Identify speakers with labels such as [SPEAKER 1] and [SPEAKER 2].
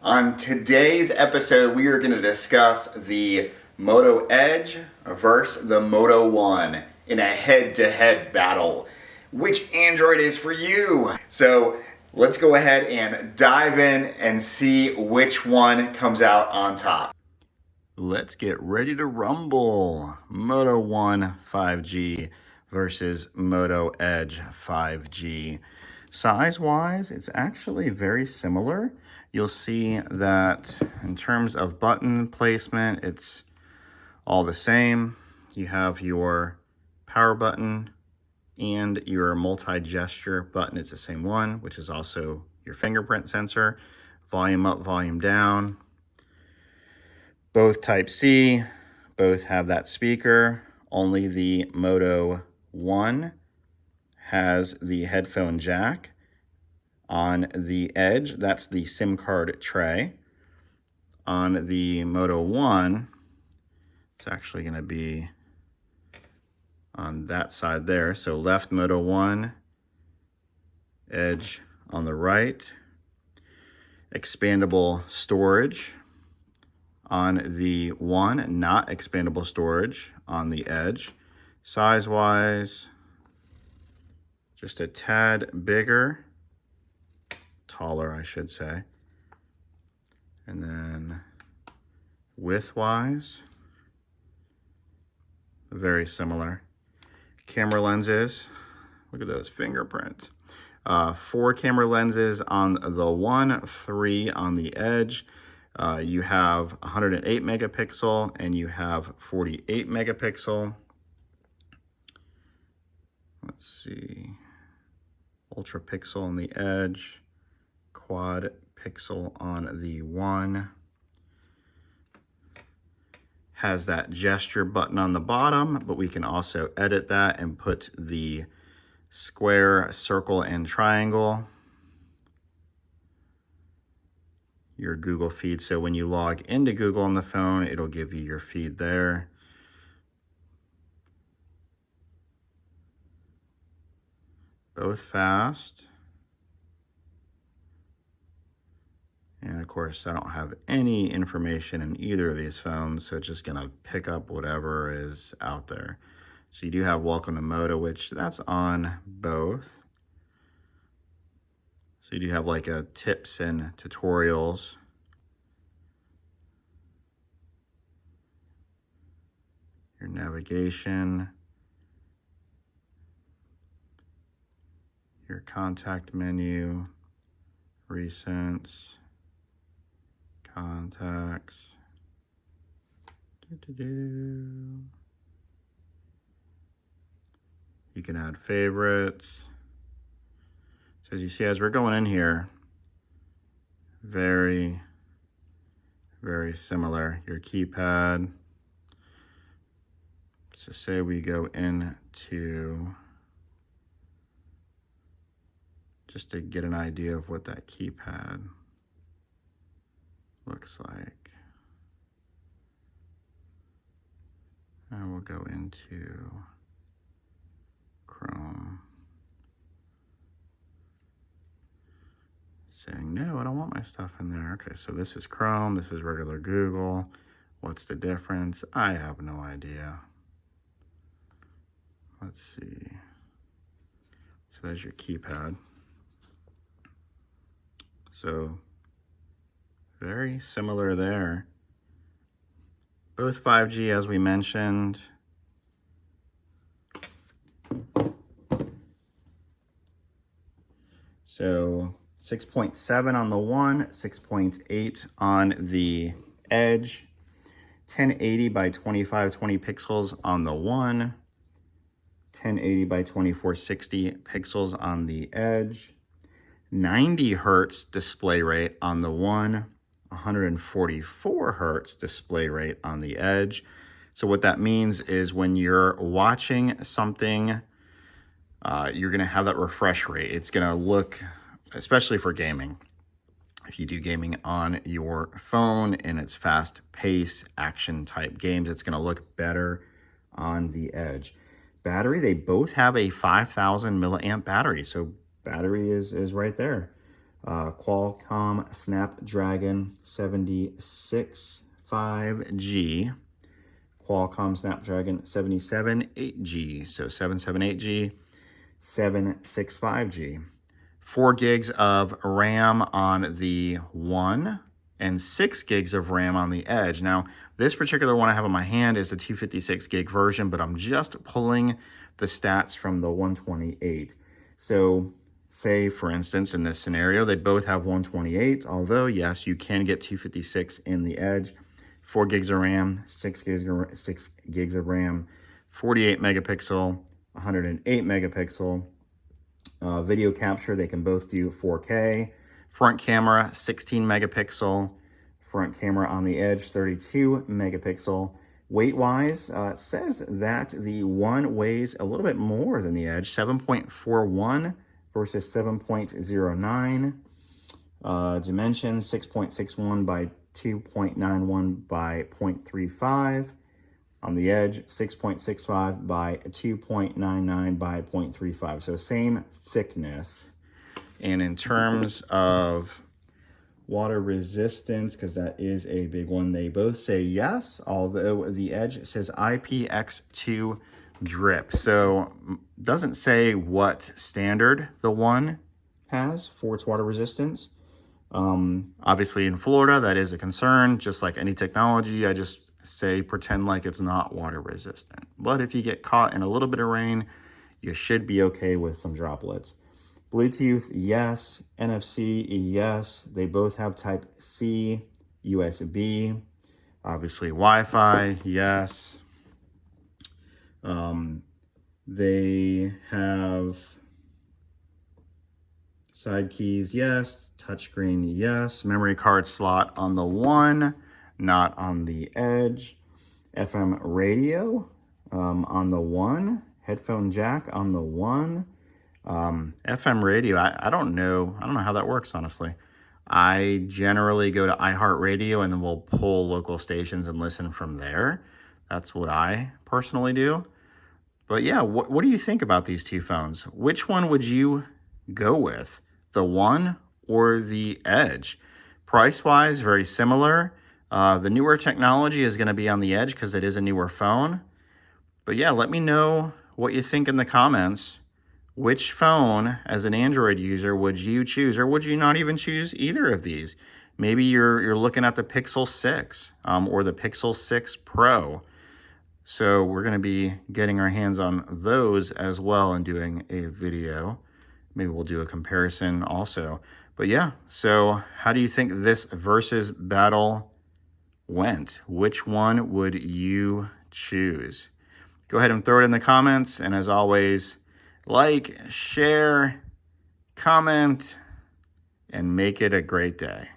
[SPEAKER 1] On today's episode, we are going to discuss the Moto Edge versus the Moto One in a head-to-head battle. Which Android is for you? So let's go ahead and dive in and see which one comes out on top. Let's get ready to rumble. Moto One 5G versus Moto Edge 5G. Size-wise, it's actually very similar. You'll see that in terms of button placement, it's all the same. You have your power button and your multi-gesture button. It's the same one, which is also your fingerprint sensor. Volume up, volume down. Both Type-C, both have that speaker. Only the Moto One has the headphone jack. On the Edge, that's the SIM card tray. On the Moto One, it's actually going to be on that side there. So left Moto One, Edge on the right. Expandable storage on the One, not expandable storage on the Edge. Size-wise, just a tad bigger. Taller, I should say. And then width-wise, very similar. Camera lenses, look at those fingerprints. 4 camera lenses on the One, 3 on the Edge. You have 108 megapixel and you have 48 megapixel. Let's see. Ultra pixel on the Edge. Quad pixel on the One. Has that gesture button on the bottom, but we can also edit that and put the square, circle, and triangle. Your Google feed. So when you log into Google on the phone, it'll give you your feed there. Both fast. And of course, I don't have any information in either of these phones, so it's just gonna pick up whatever is out there. So you do have Welcome to Moto, which that's on both. So you do have like a tips and tutorials. Your navigation. Your contact menu. Recents. Contacts. You can add favorites. So as you see, as we're going in here, very, very similar. Your keypad. So say we go into, just to get an idea of what that keypad looks like. And we'll go into Chrome. Saying, no, I don't want my stuff in there. Okay, so this is Chrome, this is regular Google. What's the difference? I have no idea. Let's see. So there's your keypad. So very similar there. Both 5G, as we mentioned. So 6.7 on the One, 6.8 on the Edge. 1080 by 2520 pixels on the One. 1080 by 2460 pixels on the Edge. 90 hertz display rate on the One. 144 hertz display rate on the Edge. So what that means is when you're watching something, you're going to have that refresh rate. It's going to look, especially for gaming, if you do gaming on your phone and it's fast-paced action type games, it's going to look better on the Edge. Battery, they both have a 5,000 milliamp battery, so battery is right there. Qualcomm Snapdragon 76 5G, Qualcomm Snapdragon 77 8G, so 778G, 765G. 4 gigs of RAM on the One, and 6 gigs of RAM on the Edge. Now, this particular one I have in my hand is the 256 gig version, but I'm just pulling the stats from the 128. So say, for instance, in this scenario, they both have 128, although, yes, you can get 256 in the Edge. 4 gigs of RAM, 6 gigs of RAM, 48 megapixel, 108 megapixel. Video capture, they can both do 4K. Front camera, 16 megapixel. Front camera on the Edge, 32 megapixel. Weight-wise, it says that the One weighs a little bit more than the Edge, 7.41 versus 7.09. Dimensions, 6.61 by 2.91 by 0.35. On the Edge, 6.65 by 2.99 by 0.35. So same thickness. And in terms of water resistance, because that is a big one, they both say yes, although the Edge says IPX2 drip. So doesn't say what standard the One has for its water resistance. Obviously in Florida, that is a concern. Just like any technology, I just say pretend like it's not water resistant. But if you get caught in a little bit of rain, you should be okay with some droplets. Bluetooth, yes. NFC, yes. They both have Type C, USB. Obviously Wi-Fi, yes. They have side keys, yes. Touchscreen, yes. Memory card slot on the One, not on the Edge. FM radio on the One. Headphone jack on the One. FM radio, I don't know how that works, honestly. I generally go to iHeartRadio and then we'll pull local stations and listen from there. That's what I personally do. But yeah, what do you think about these two phones? Which one would you go with? The One or the Edge? Price-wise, very similar. The newer technology is going to be on the Edge because it is a newer phone. But yeah, let me know what you think in the comments. Which phone, as an Android user, would you choose? Or would you not even choose either of these? Maybe you're looking at the Pixel 6 or the Pixel 6 Pro. So we're going to be getting our hands on those as well and doing a video. Maybe we'll do a comparison also. But yeah, so how do you think this versus battle went? Which one would you choose? Go ahead and throw it in the comments. And as always, like, share, comment, and make it a great day.